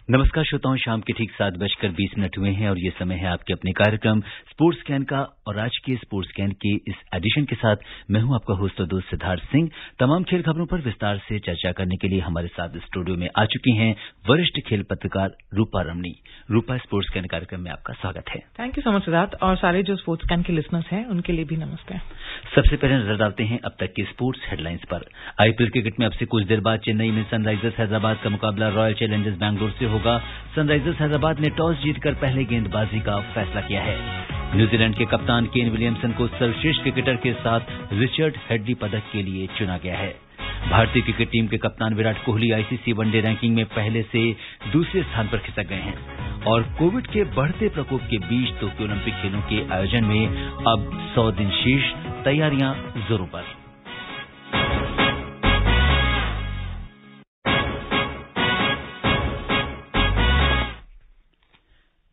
नमस्कार श्रोताओं, शाम के ठीक 7:20 हुए हैं और ये समय है आपके अपने कार्यक्रम स्पोर्ट्स कैन का। और आज के स्पोर्ट्स कैन के इस एडिशन के साथ मैं हूं आपका होस्ट और दोस्त सिद्धार्थ सिंह। तमाम खेल खबरों पर विस्तार से चर्चा करने के लिए हमारे साथ स्टूडियो में आ चुकी हैं वरिष्ठ खेल पत्रकार रूपा रमणी। रूपा, स्पोर्ट्स कैन कार्यक्रम में आपका स्वागत है। Thank you so much Siddharth, और सारे जो स्पोर्ट्स कैन के लिसनर्स हैं उनके लिए भी नमस्ते। सबसे पहले नजर डालते हैं अब तक के स्पोर्ट्स हेडलाइंस पर। आईपीएल क्रिकेट में अब से कुछ देर बाद चेन्नई में सनराइजर्स हैदराबाद का मुकाबला रॉयल चैलेंजर्स बैंगलोर से होगा। सनराइजर्स हैदराबाद ने टॉस जीतकर पहले गेंदबाजी का फैसला किया है। न्यूजीलैंड के कप्तान केन विलियमसन को सर्वश्रेष्ठ क्रिकेटर के साथ रिचर्ड हेडली पदक के लिए चुना गया है। भारतीय क्रिकेट टीम के कप्तान Virat Kohli ICC one day ranking में पहले से दूसरे स्थान पर खिसक गए हैं। और कोविड के बढ़ते प्रकोप के बीच टोक्यो ओलंपिक खेलों के आयोजन में अब 100 दिन शेष, तैयारियां जोरों पर।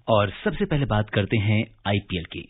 और सबसे पहले बात करते हैं आईपीएल की।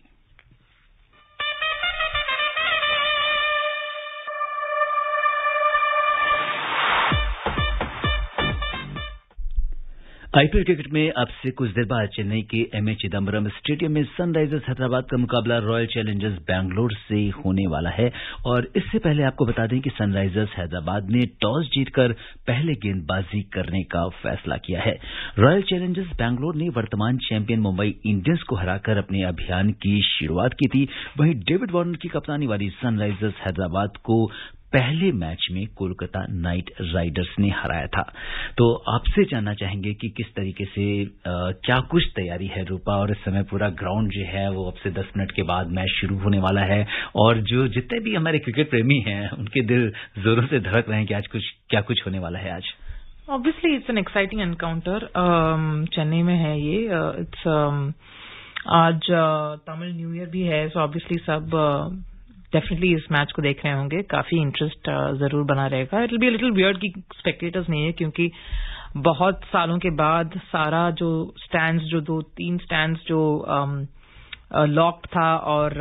आईपीएल क्रिकेट में अब से कुछ देर बाद चेन्नई के एमए चिदम्बरम स्टेडियम में सनराइजर्स हैदराबाद का मुकाबला रॉयल चैलेंजर्स बैंगलोर से होने वाला है। और इससे पहले आपको बता दें कि सनराइजर्स हैदराबाद ने टॉस जीतकर पहले गेंदबाजी करने का फैसला किया है। रॉयल चैलेंजर्स बैंगलोर ने वर्तमान चैंपियन मुंबई इंडियंस को हराकर अपने अभियान की शुरुआत की थी। वहीं डेविड वार्नर की कप्तानी वाली सनराइजर्स हैदराबाद को पहले मैच में कोलकाता नाइट राइडर्स ने हराया था। तो आपसे जानना चाहेंगे कि किस तरीके से क्या कुछ तैयारी है रूपा, और इस समय पूरा ग्राउंड जो है वो अब से 10 मिनट के बाद मैच शुरू होने वाला है, और जो जितने भी हमारे क्रिकेट प्रेमी हैं उनके दिल जोरों से धड़क रहे हैं कि आज क्या कुछ होने वाला है आज। Obviously it's an exciting encounter. Chennai में है ये। इट्स आज तमिल न्यू ईयर भी है, सो ऑब्वियसली सब डेफिनेटली इस मैच को देख रहे होंगे। काफी इंटरेस्ट जरूर बना रहेगा। It will be a little weird कि स्पेक्टेटर्स नहीं है, क्योंकि बहुत सालों के बाद सारा जो स्टैंड्स, जो 2-3 स्टैंड्स जो लॉक्ड था और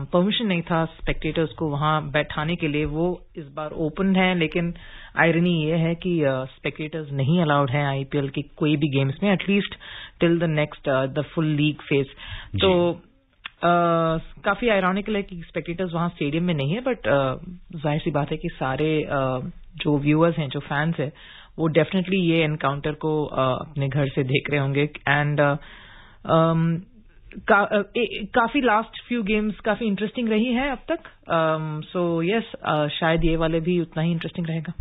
परमिशन नहीं था स्पेक्टेटर्स को वहां बैठाने के लिए, वो इस बार ओपन है। लेकिन आयरनी ये है कि स्पेक्टेटर्स नहीं अलाउड हैं आईपीएल के कोई भी गेम्स में, at least till the next the full league phase. तो काफी आयरॉनिकल है कि स्पेक्टेटर्स वहां स्टेडियम में नहीं है, बट जाहिर सी बात है कि सारे जो व्यूअर्स हैं, जो फैंस हैं, वो डेफिनेटली ये एनकाउंटर को अपने घर से देख रहे होंगे। एंड काफी लास्ट फ्यू गेम्स काफी इंटरेस्टिंग रही है अब तक। सो यस, शायद ये वाले भी उतना ही इंटरेस्टिंग रहेगा।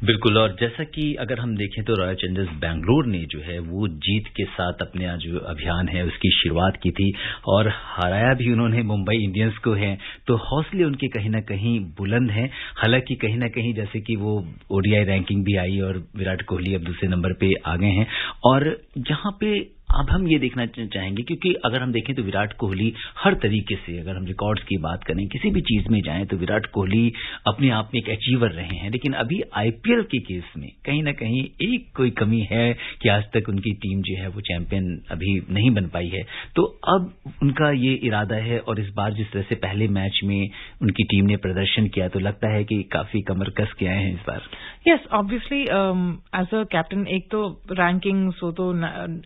बिल्कुल। और जैसा कि अगर हम देखें तो रॉयल चैलेंजर्स बैंगलोर ने जो है वो जीत के साथ अपने जो अभियान है उसकी शुरुआत की थी, और हराया भी उन्होंने मुंबई इंडियंस को है। तो हौसले उनके कहीं ना कहीं बुलंद हैं। हालांकि कहीं ना कहीं जैसे कि वो ओडीआई रैंकिंग भी आई और विराट कोहली अब दूसरे नंबर पे आ गए हैं। और जहां पे अब हम ये देखना चाहेंगे, क्योंकि अगर हम देखें तो विराट कोहली हर तरीके से, अगर हम रिकॉर्ड्स की बात करें, किसी भी चीज में जाएं तो विराट कोहली अपने आप में एक अचीवर रहे हैं। लेकिन अभी आईपीएल के केस में कहीं ना कहीं एक कोई कमी है कि आज तक उनकी टीम जो है वो चैंपियन अभी नहीं बन पाई है। तो अब उनका ये इरादा है, और इस बार जिस तरह से पहले मैच में उनकी टीम ने प्रदर्शन किया, तो लगता है कि काफी कमर कस के आए हैं इस बार। Yes, obviously as a captain, एक तो रैंकिंग सो तो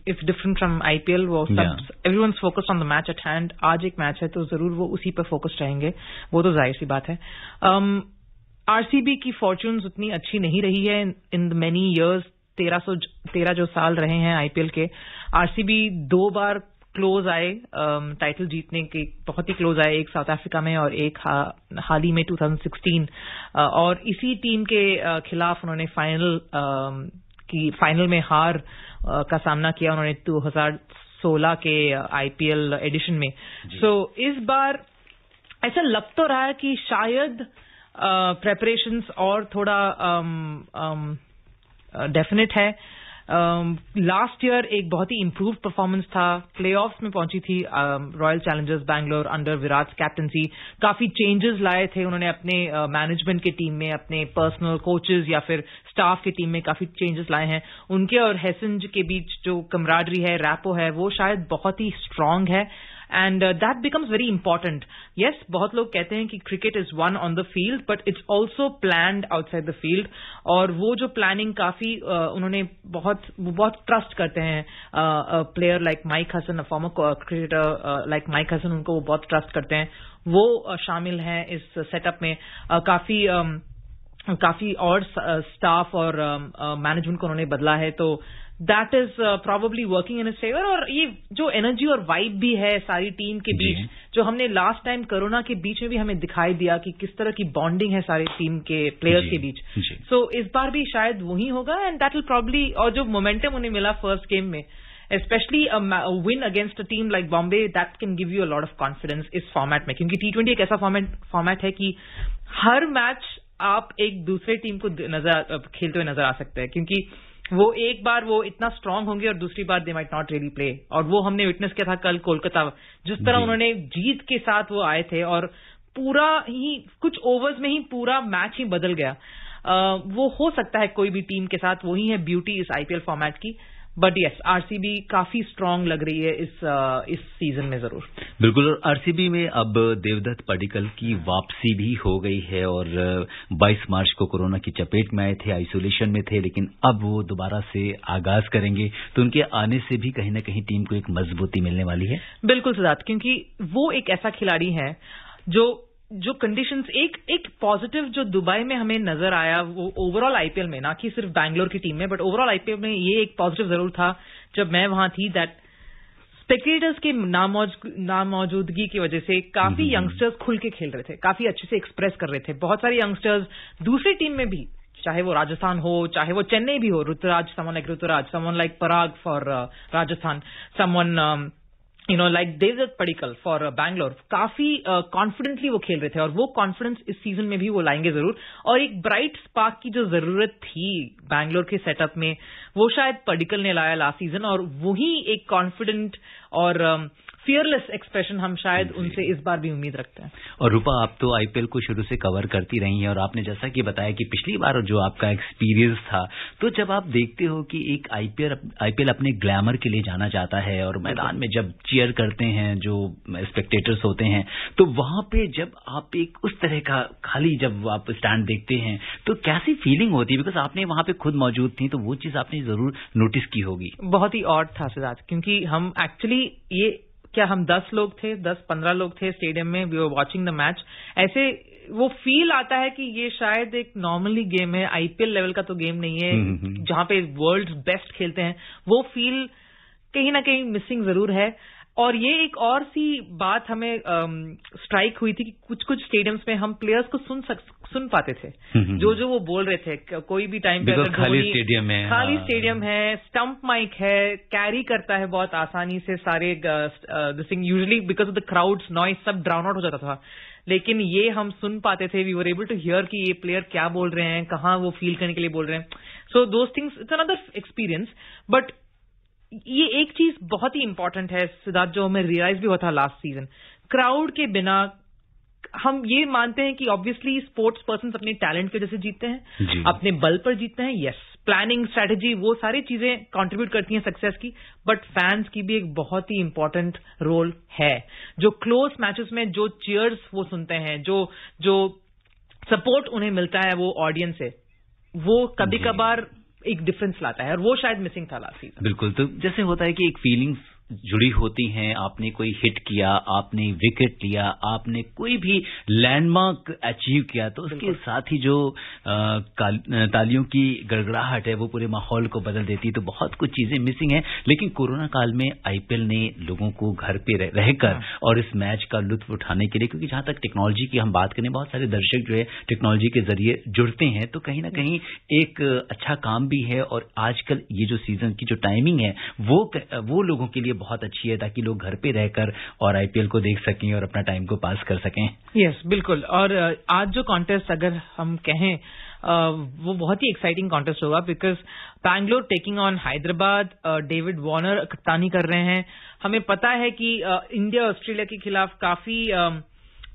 इट्स डिफरेंट फ्रॉम आईपीएल। वो सब everyone's focused on the match at hand. आज एक मैच है तो जरूर वो उसी पर फोकस्ड रहेंगे, वो तो जाहिर सी बात है। आरसीबी की फॉर्च्यून्स उतनी अच्छी नहीं रही है इन द मेनी इयर्स। 13 जो साल रहे हैं आईपीएल के, आरसीबी 2 बार क्लोज आए टाइटल जीतने के, बहुत ही क्लोज आए, एक साउथ अफ्रीका में और एक हाल ही में 2016। और इसी टीम के खिलाफ उन्होंने फाइनल में हार का सामना किया उन्होंने 2016 के आईपीएल एडिशन में। सो इस बार ऐसा लग तो रहा है कि शायद प्रेपरेशंस और थोड़ा डेफिनेट है। लास्ट ईयर एक बहुत ही इंप्रूव्ड परफॉर्मेंस था, प्लेऑफ्स में पहुंची थी royal Challengers Bangalore under Virat captaincy. काफी चेंजेस लाए थे उन्होंने अपने मैनेजमेंट की टीम में, अपने पर्सनल कोचेस या फिर स्टाफ की टीम में काफी चेंजेस लाए हैं। उनके और हेसेंज के बीच जो कमराडरी है, रैपो है, वो शायद बहुत ही स्ट्रांग है। And that becomes very important. Yes, बहुत लोग कहते हैं कि cricket is one on the field, but it's also planned outside the field. और वो जो प्लानिंग काफी उन्होंने बहुत ट्रस्ट करते हैं. Player like Mike Hesson, former cricketer like Mike Hesson, उनको वो बहुत ट्रस्ट करते हैं. वो शामिल हैं इस सेटअप में. काफी और स्टाफ और मैनेजमेंट को उन्होंने बदला है. तो that is probably working in his favour. और ये जो एनर्जी और वाइब भी है सारी टीम के बीच, जो हमने लास्ट टाइम कोरोना के बीच में भी हमें दिखाई दिया कि किस तरह की बॉन्डिंग है सारी टीम के प्लेयर्स के बीच. सो इस बार भी शायद वही होगा. एंड दैट विल प्रॉब्ली, और जो मोमेंटम उन्हें मिला फर्स्ट गेम में, especially a win against a team like Bombay, that can give you a lot of confidence इस फॉर्मेट में. क्योंकि T20 एक ऐसा फॉर्मेट है कि हर मैच आप एक दूसरे टीम को खेलते हुए नजर आ सकते हैं. क्योंकि वो एक बार वो इतना स्ट्रांग होंगे और दूसरी बार they might not really play. और वो हमने विटनेस किया था कल कोलकाता, जिस तरह उन्होंने जीत के साथ वो आए थे और पूरा ही कुछ ओवर्स में ही पूरा मैच ही बदल गया. वो हो सकता है कोई भी टीम के साथ. वही है ब्यूटी इस आईपीएल फॉर्मेट की. बट यस, आरसीबी काफी स्ट्रांग लग रही है इस सीजन में. जरूर, बिल्कुल. और आरसीबी में अब देवदत्त पडिक्कल की वापसी भी हो गई है. और 22 मार्च को कोरोना की चपेट में आए थे, आइसोलेशन में थे, लेकिन अब वो दोबारा से आगाज करेंगे. तो उनके आने से भी कहीं ना कहीं टीम को एक मजबूती मिलने वाली है. बिल्कुल सिद्धार्थ, क्योंकि वो एक ऐसा खिलाड़ी है जो कंडीशंस, एक पॉजिटिव जो दुबई में हमें नजर आया, वो ओवरऑल आईपीएल में, ना कि सिर्फ बैंगलोर की टीम में, बट ओवरऑल आईपीएल में ये एक पॉजिटिव जरूर था जब मैं वहां थी, दैट स्पेक्टेटर्स के नामौजूदगी की वजह से काफी यंगस्टर्स खुल के खेल रहे थे, काफी अच्छे से एक्सप्रेस कर रहे थे. बहुत सारे यंगस्टर्स दूसरी टीम में भी, चाहे वो राजस्थान हो, चाहे वो चेन्नई भी हो, Ruturaj, someone like Parag for Rajasthan, someone like Devdutt Padikkal for Bangalore, काफी कॉन्फिडेंटली वो खेल रहे थे. और वो कॉन्फिडेंस इस सीजन में भी वो लाएंगे जरूर. और एक ब्राइट स्पार्क की जो जरूरत थी बैंगलोर के सेटअप में, वो शायद पडिक्कल ने लाया लास्ट सीजन. और वही एक कॉन्फिडेंट और फियरलेस एक्सप्रेशन हम शायद उनसे इस बार भी उम्मीद रखते हैं. और रूपा, आप तो आईपीएल को शुरू से कवर करती रही हैं, और आपने जैसा कि बताया कि पिछली बार जो आपका एक्सपीरियंस था, तो जब आप देखते हो कि एक आईपीएल अपने ग्लैमर के लिए जाना जाता है, और मैदान में जब चीयर करते हैं जो स्पेक्टेटर्स होते हैं, तो वहां पे जब आप एक उस तरह का खाली जब आप स्टैंड देखते हैं, तो कैसी फीलिंग होती है? बिकॉज आपने वहां पे खुद मौजूद थी, तो वो चीज आपने जरूर नोटिस की होगी. बहुत ही ऑड था सिद्धार्थ, क्योंकि हम एक्चुअली हम 10 लोग थे, 10-15 लोग थे स्टेडियम में, we were watching the match. ऐसे वो फील आता है कि ये शायद एक नॉर्मली गेम है, आईपीएल लेवल का तो गेम नहीं है जहां पे वर्ल्ड बेस्ट खेलते हैं. वो फील कहीं ना कहीं मिसिंग जरूर है. और ये एक और सी बात हमें स्ट्राइक हुई थी कि कुछ स्टेडियम्स में हम प्लेयर्स को सुन पाते थे, जो वो बोल रहे थे. कोई भी टाइम पे खाली स्टेडियम है, स्टंप माइक है, कैरी करता है बहुत आसानी से सारे usually because of the crowd's noise सब ड्राउन आउट हो जाता था. लेकिन ये हम सुन पाते थे, we were able to hear कि ये प्लेयर क्या बोल रहे हैं, कहाँ वो फील करने के लिए बोल रहे हैं. So those things, it's another experience. But ये एक चीज बहुत ही इंपॉर्टेंट है सिद्धार्थ, जो हमें रियलाइज भी हुआ था लास्ट सीजन. क्राउड के बिना हम ये मानते हैं कि ऑब्वियसली स्पोर्ट्स पर्सन अपने टैलेंट की वजह से जीतते हैं, अपने बल पर जीतते हैं. यस, प्लानिंग, स्ट्रेटेजी, वो सारी चीजें कंट्रीब्यूट करती हैं सक्सेस की. बट फैंस की भी एक बहुत ही इंपॉर्टेंट रोल है. जो क्लोज मैचेस में जो चीयर्स वो सुनते हैं, जो सपोर्ट उन्हें मिलता है वो ऑडियंस से, वो कभी कभार एक डिफरेंस लाता है. और वो शायद मिसिंग था लास्ट सीजन. बिल्कुल. तो जैसे होता है कि एक फीलिंग्स जुड़ी होती हैं, आपने कोई हिट किया, आपने विकेट लिया, आपने कोई भी लैंडमार्क अचीव किया, तो उसके साथ ही जो तालियों की गड़गड़ाहट है वो पूरे माहौल को बदल देती है. तो बहुत कुछ चीजें मिसिंग हैं. लेकिन कोरोना काल में आईपीएल ने लोगों को घर पे रहकर और इस मैच का लुत्फ उठाने के लिए, क्योंकि जहां तक टेक्नोलॉजी की हम बात करें, बहुत सारे दर्शक जो है टेक्नोलॉजी के जरिए जुड़ते हैं, तो कहीं ना कहीं एक अच्छा काम भी है. और आजकल ये जो सीजन की जो टाइमिंग है वो लोगों के लिए बहुत अच्छी है, ताकि लोग घर पे रहकर और आईपीएल को देख सकें और अपना टाइम को पास कर सकें. यस, बिल्कुल. और आज जो कॉन्टेस्ट अगर हम कहें, वो बहुत ही एक्साइटिंग कॉन्टेस्ट होगा, because Bangalore taking on Hyderabad, David Warner कप्तानी कर रहे हैं. हमें पता है कि इंडिया ऑस्ट्रेलिया के खिलाफ काफी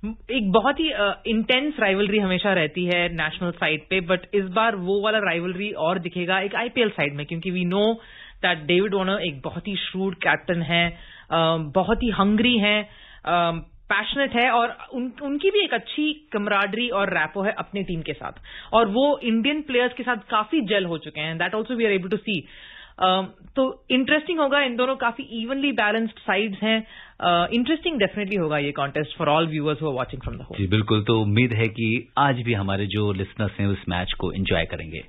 एक बहुत ही इंटेंस राइवलरी हमेशा रहती है नेशनल साइड पे, बट इस बार वो वाला राइवलरी और दिखेगा एक आईपीएल साइड में, क्योंकि we know that David Warner एक बहुत ही श्रूड कैप्टन है, बहुत ही हंग्री है, पैशनेट है, और उनकी भी एक अच्छी कमराडरी और रैपो है अपनी टीम के साथ, और वो इंडियन प्लेयर्स के साथ काफी जेल हो चुके हैं. That also we are able to see. तो इंटरेस्टिंग होगा. इन दोनों काफी इवनली बैलेंस्ड साइड्स हैं. इंटरेस्टिंग डेफिनेटली होगा ये contest for all viewers who are watching from the home. जी बिल्कुल. तो उम्मीद है कि आज भी हमारे जो लिसनर्स हैं उस मैच को एंजॉय करेंगे.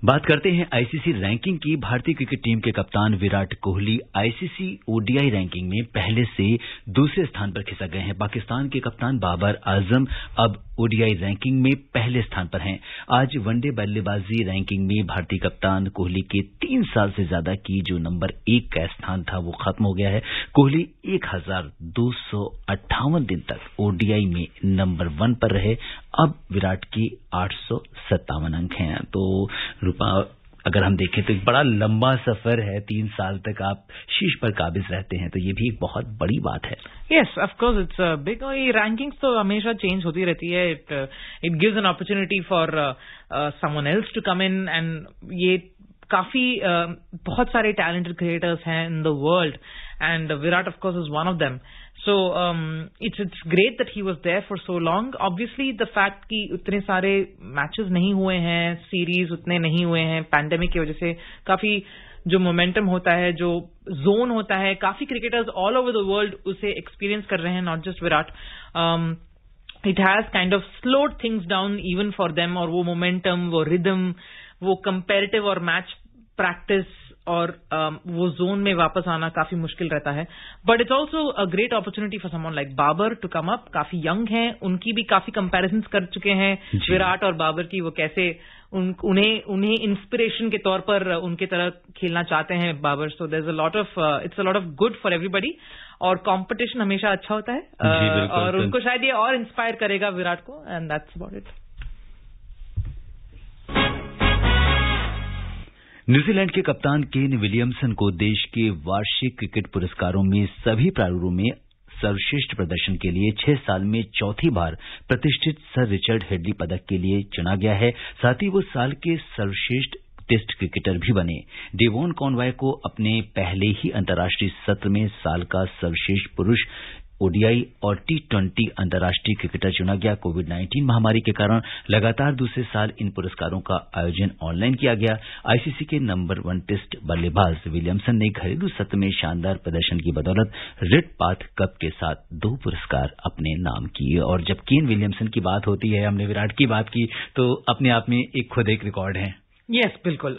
बात करते हैं आईसीसी रैंकिंग की. भारतीय क्रिकेट टीम के कप्तान Virat Kohli ICC ODI ranking में पहले से दूसरे स्थान पर खिसक गए हैं. पाकिस्तान के कप्तान बाबर आजम अब ओडीआई रैंकिंग में पहले स्थान पर हैं. आज वनडे बल्लेबाजी रैंकिंग में भारतीय कप्तान कोहली के 3 साल से ज्यादा की जो नंबर 1 का स्थान था वो खत्म हो गया है. कोहली 1258 दिन तक ओडीआई में नंबर 1 पर रहे. अब विराट के 857 अंक हैं. तो रूपा, अगर हम देखें तो एक बड़ा लंबा सफर है. 3 साल तक आप शीर्ष पर काबिज रहते हैं, तो ये भी एक बहुत बड़ी बात है. Yes, of course it's big. ये रैंकिंग्स तो हमेशा चेंज होती रहती है. It gives an opportunity for someone else to come in, and ये काफी बहुत सारे टैलेंटेड क्रिएटर्स हैं in the world, and Virat of course is one of them. So it's great that he was there for so long. Obviously the fact कि उतने सारे matches नहीं हुए हैं, सीरीज उतने नहीं हुए हैं पैंडेमिक की वजह से, काफी जो मोमेंटम होता है, जो जोन होता है, काफी cricketers all over the world उसे एक्सपीरियंस कर रहे हैं, not just Virat. It has kind of slowed things down even for them, और वो मोमेंटम, वो रिदम, वो कंपेरेटिव और मैच प्रैक्टिस और वो जोन में वापस आना काफी मुश्किल रहता है. But it's also a great opportunity for someone like Babar to come up. काफी यंग हैं, उनकी भी काफी कंपैरिजंस कर चुके हैं विराट और बाबर की. वो कैसे उन्हें इंस्पिरेशन के तौर पर उनके तरह खेलना चाहते हैं Babar. So there is a lot of it's a lot of good for everybody, और कंपटीशन हमेशा अच्छा होता है, और उनको शायद ये और इंस्पायर करेगा विराट को, and that's about it. New Zealand के कप्तान केन विलियमसन को देश के वार्षिक क्रिकेट पुरस्कारों में सभी प्रारूपों में सर्वश्रेष्ठ प्रदर्शन के लिए 6 साल में चौथी बार प्रतिष्ठित सर रिचर्ड हेडली पदक के लिए चुना गया है. साथ ही वो साल के सर्वश्रेष्ठ टेस्ट क्रिकेटर भी बने. डेवॉन कॉनवॉय को अपने पहले ही अंतर्राष्ट्रीय सत्र में साल का सर्वश्रेष्ठ पुरुष, ओडीआई और टी20 अंतर्राष्ट्रीय क्रिकेटर चुना गया. कोविड-19 महामारी के कारण लगातार दूसरे साल इन पुरस्कारों का आयोजन ऑनलाइन किया गया. आईसीसी के नंबर 1 टेस्ट बल्लेबाज विलियमसन ने घरेलू सत्र में शानदार प्रदर्शन की बदौलत रेड पाथ कप के साथ 2 पुरस्कार अपने नाम किए. और जब केन विलियमसन की बात होती है, हमने विराट की बात की, तो अपने आप में खुद एक रिकॉर्ड है. यस, बिल्कुल.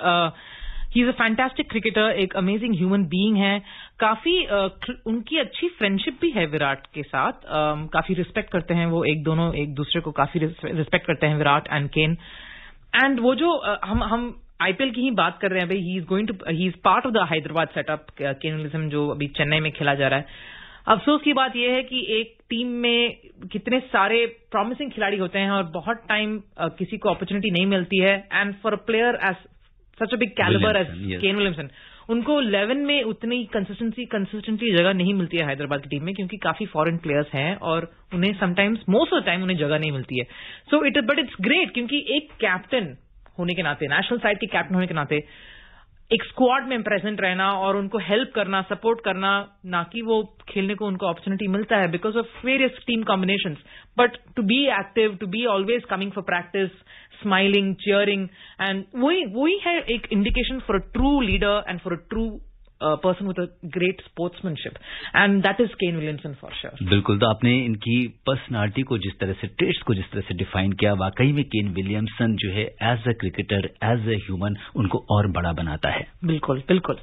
He is a fantastic cricketer, एक अमेजिंग ह्यूमन बीइंग है. काफी उनकी अच्छी फ्रेंडशिप भी है विराट के साथ. काफी रिस्पेक्ट करते हैं वो, दोनों एक दूसरे को काफी रिस्पेक्ट करते हैं, विराट एंड केन. एंड वो जो हम आईपीएल की ही बात कर रहे हैं भाई, he is part of the Hyderabad setup, cane Williamson जो अभी चेन्नई में खेला जा रहा है. अफसोस की बात यह है कि एक टीम में कितने सारे प्रॉमिसिंग खिलाड़ी होते हैं और बहुत टाइम किसी को अपॉर्चुनिटी नहीं मिलती है. And for a player as such a big calibre as Kane Williamson, उनको 11 में उतनी कंसिस्टेंटली जगह नहीं मिलती है हैदराबाद की टीम में, क्योंकि काफी फॉरेन प्लेयर्स हैं और उन्हें sometimes most of the time उन्हें जगह नहीं मिलती है. सो बट इट्स ग्रेट, क्योंकि एक कैप्टन होने के नाते, नेशनल साइड के कैप्टन होने के नाते, एक स्क्वाड में प्रेजेंट रहना और उनको हेल्प करना, सपोर्ट करना, ना कि वो खेलने को उनको अपॉर्चुनिटी मिलता है because of various team combinations, but to be active, to be always coming for practice, smiling, cheering, and वही है एक indication for a true leader and for a true person with a great sportsmanship, and that is Kane Williamson for sure. बिल्कुल. तो आपने इनकी personality को जिस तरह से, टेस्ट को जिस तरह से डिफाइन किया, वाकई में केन विलियमसन जो है as a cricketer, as a human, उनको और बड़ा बनाता है. बिल्कुल बिल्कुल.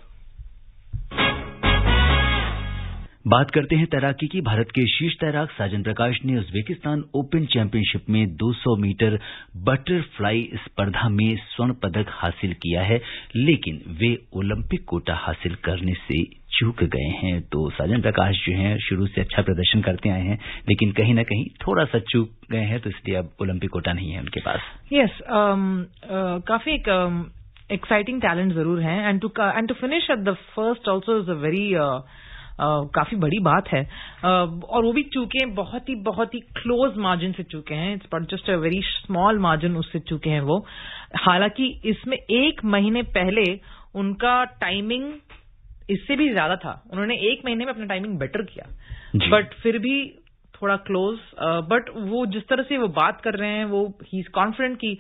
बात करते हैं तैराकी की. भारत के शीर्ष तैराक साजन प्रकाश ने उज्बेकिस्तान ओपन चैंपियनशिप में 200 मीटर बटरफ्लाई स्पर्धा में स्वर्ण पदक हासिल किया है, लेकिन वे ओलंपिक कोटा हासिल करने से चूक गए हैं. तो साजन प्रकाश जो हैं शुरू से अच्छा प्रदर्शन करते आए हैं, लेकिन कहीं ना कहीं थोड़ा सा चूक गए हैं, तो इसलिए अब ओलंपिक कोटा नहीं है उनके पास. यस, काफी एक एक्साइटिंग टैलेंट जरूर है. And to finish at the first also is a very काफी बड़ी बात है, और वो भी चूके बहुत ही क्लोज मार्जिन से चूके हैं। It's but just a very small margin उससे चूके हैं वो। हालांकि इसमें 1 महीने पहले उनका टाइमिंग इससे भी ज्यादा था, उन्होंने 1 महीने में अपना टाइमिंग बेटर किया, बट फिर भी थोड़ा क्लोज। बट वो जिस तरह से वो बात कर रहे हैं, वो ही इज कॉन्फिडेंट कि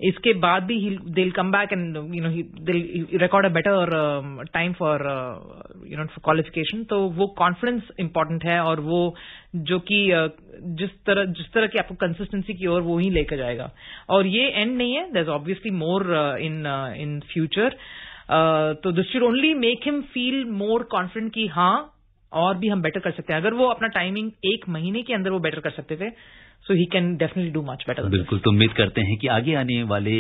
इसके बाद भी they will come back and they will record a better time for for qualification. तो वो कॉन्फिडेंस इंपॉर्टेंट है, और वो जो कि जिस तरह की आपको कंसिस्टेंसी की ओर वो ही लेकर जाएगा। और ये एंड नहीं है, there is obviously more in future. तो this should only make him feel more confident कि हाँ और भी हम बेटर कर सकते हैं। अगर वो अपना टाइमिंग 1 महीने के अंदर वो बेटर कर सकते थे, so he can definitely do much better than this. बिल्कुल, तो उम्मीद करते हैं कि आगे आने वाले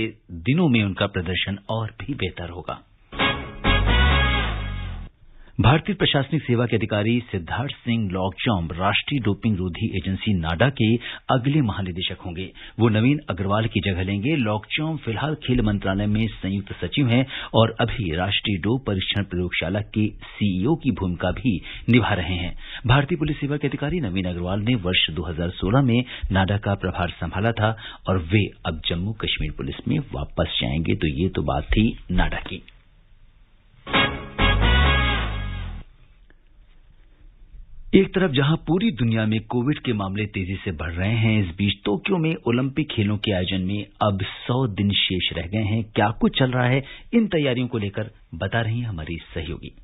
दिनों में उनका प्रदर्शन और भी बेहतर होगा। भारतीय प्रशासनिक सेवा के अधिकारी सिद्धार्थ सिंह लॉकचौम राष्ट्रीय डोपिंग रोधी एजेंसी नाडा के अगले महानिदेशक होंगे। वो नवीन अग्रवाल की जगह लेंगे। लॉकचौम फिलहाल खेल मंत्रालय में संयुक्त सचिव हैं और अभी राष्ट्रीय डोप परीक्षण प्रयोगशाला के सीईओ की भूमिका भी निभा रहे हैं। भारतीय पुलिस सेवा के अधिकारी नवीन अग्रवाल ने वर्ष 2016 में नाडा का प्रभार संभाला था और वे अब जम्मू कश्मीर पुलिस में वापस जाएंगे। तो ये तो बात थी नाडा की। एक तरफ जहां पूरी दुनिया में कोविड के मामले तेजी से बढ़ रहे हैं, इस बीच टोक्यो में ओलंपिक खेलों के आयोजन में अब 100 दिन शेष रह गए हैं। क्या कुछ चल रहा है, इन तैयारियों को लेकर बता रही हैं हमारी सहयोगी।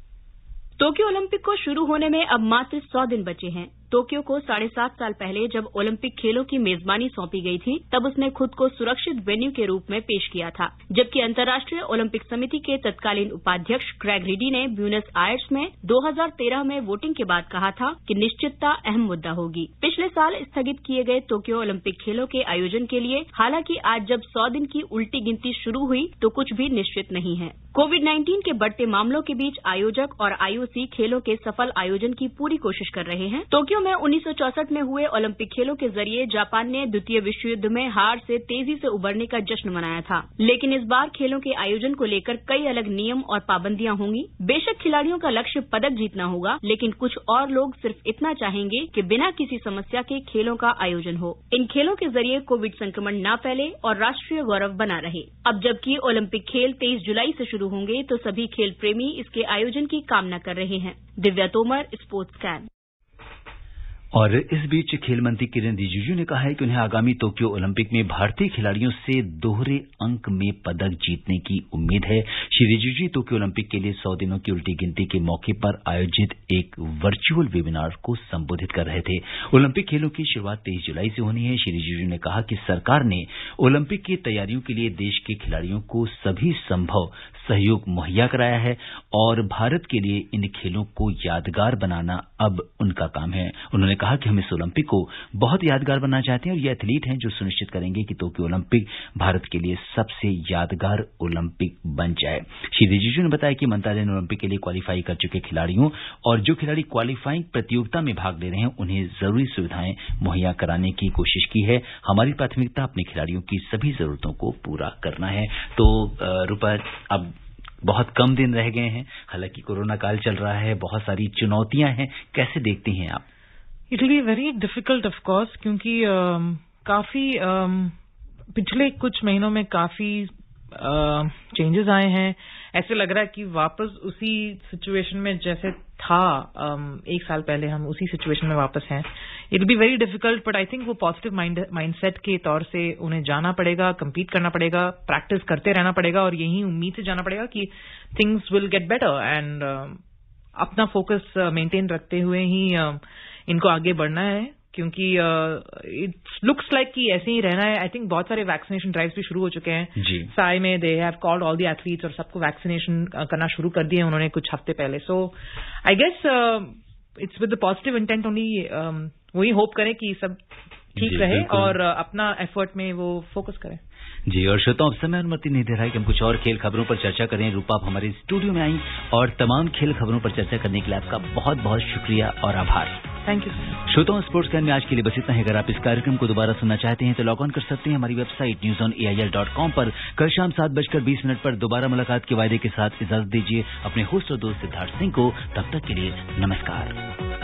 टोक्यो ओलंपिक को शुरू होने में अब मात्र 100 दिन बचे हैं। टोक्यो को 7.5 साल पहले जब ओलंपिक खेलों की मेजबानी सौंपी गई थी, तब उसने खुद को सुरक्षित वेन्यू के रूप में पेश किया था, जबकि अंतर्राष्ट्रीय ओलंपिक समिति के तत्कालीन उपाध्यक्ष ग्रेग रिडी ने ब्यूनस आयर्स में 2013 में वोटिंग के बाद कहा था कि निश्चितता अहम मुद्दा होगी। पिछले साल स्थगित किए गए टोक्यो ओलंपिक खेलों के आयोजन के लिए हालांकि आज जब 100 दिन की उल्टी गिनती शुरू हुई तो कुछ भी निश्चित नहीं है। कोविड-19 के बढ़ते मामलों के बीच आयोजक और आईओसी खेलों के सफल आयोजन की पूरी कोशिश कर रहे हैं। टोक्यो में 1964 में हुए ओलंपिक खेलों के जरिए जापान ने द्वितीय विश्व युद्ध में हार से तेजी से उबरने का जश्न मनाया था, लेकिन इस बार खेलों के आयोजन को लेकर कई अलग नियम और पाबंदियां होंगी। बेशक खिलाड़ियों का लक्ष्य पदक जीतना होगा, लेकिन कुछ और लोग सिर्फ इतना चाहेंगे कि बिना किसी समस्या के खेलों का आयोजन हो। इन खेलों के जरिए कोविड संक्रमण न फैले और राष्ट्रीय गौरव बना रहे। अब जबकि ओलंपिक खेल 23 जुलाई से शुरू होंगे, तो सभी खेल प्रेमी इसके आयोजन की कामना कर रहे हैं। Divya Tomar, sports can. और इस बीच खेल मंत्री किरेन रिजिजू ने कहा है कि उन्हें आगामी टोक्यो ओलंपिक में भारतीय खिलाड़ियों से दोहरे अंक में पदक जीतने की उम्मीद है। श्री रिजिजू टोक्यो ओलंपिक के लिए 100 दिनों की उल्टी गिनती के मौके पर आयोजित एक वर्चुअल वेबिनार को संबोधित कर रहे थे। ओलंपिक खेलों की शुरुआत 23 जुलाई से होनी है। श्री रिजिजू ने कहा कि सरकार ने ओलंपिक की तैयारियों के लिए देश के खिलाड़ियों को सभी संभव सहयोग मुहैया कराया है और भारत के लिए इन खेलों को यादगार बनाना अब उनका काम है। उन्होंने कहा कि हम इस ओलंपिक को बहुत यादगार बनाना चाहते हैं और ये एथलीट हैं जो सुनिश्चित करेंगे कि टोक्यो ओलंपिक भारत के लिए सबसे यादगार ओलंपिक बन जाए। श्री रिजिजू ने बताया कि मंत्रालय ने ओलंपिक के लिए क्वालीफाई कर चुके खिलाड़ियों और जो खिलाड़ी क्वालीफाइंग प्रतियोगिता में भाग ले रहे हैं उन्हें जरूरी सुविधाएं मुहैया कराने की कोशिश की है। हमारी प्राथमिकता अपने खिलाड़ियों की सभी जरूरतों को पूरा करना है। तो रूपा, अब बहुत कम दिन रह गए हैं, हालांकि कोरोना काल चल रहा है, बहुत सारी चुनौतियां हैं, कैसे देखती हैं आप? It will be very difficult of course, क्योंकि काफी पिछले कुछ महीनों में काफी चेंजेस आए हैं। ऐसे लग रहा है कि वापस उसी सिचुएशन में जैसे था 1 साल पहले, हम उसी सिचुएशन में वापस हैं। It will be very difficult, but I think वो पॉजिटिव माइंडसेट के तौर से उन्हें जाना पड़ेगा, compete करना पड़ेगा, प्रैक्टिस करते रहना पड़ेगा और यही उम्मीद से जाना पड़ेगा कि things will get better and अपना फोकस मेंटेन रखते हुए ही इनको आगे बढ़ना है, क्योंकि इट लुक्स लाइक कि ऐसे ही रहना है। आई थिंक बहुत सारे वैक्सीनेशन ड्राइव्स भी शुरू हो चुके हैं। साई में they have called all the athletes और सबको वैक्सीनेशन करना शुरू कर दिए उन्होंने कुछ हफ्ते पहले। So I guess it's with the positive intent only. वही होप करें कि सब ठीक रहे और अपना एफर्ट में वो फोकस करें। जी, और श्रोताओं, अब समय अनुमति नहीं दे रहा है कि हम कुछ और खेल खबरों पर चर्चा करें। रूपा, आप हमारे स्टूडियो में आई और तमाम खेल खबरों पर चर्चा करने के लिए आपका बहुत बहुत शुक्रिया और आभार। Thank you. श्रोताओं, स्पोर्ट्स कैन में आज के लिए बस इतना है। अगर आप इस कार्यक्रम को दोबारा सुनना चाहते हैं तो लॉग ऑन कर सकते हैं हमारी वेबसाइट newsonair.com पर। कल शाम 7:20 पर दोबारा मुलाकात के वायदे के साथ इजाजत दीजिए अपने होस्ट और दोस्त सिद्धार्थ सिंह को। तब तक के लिए नमस्कार।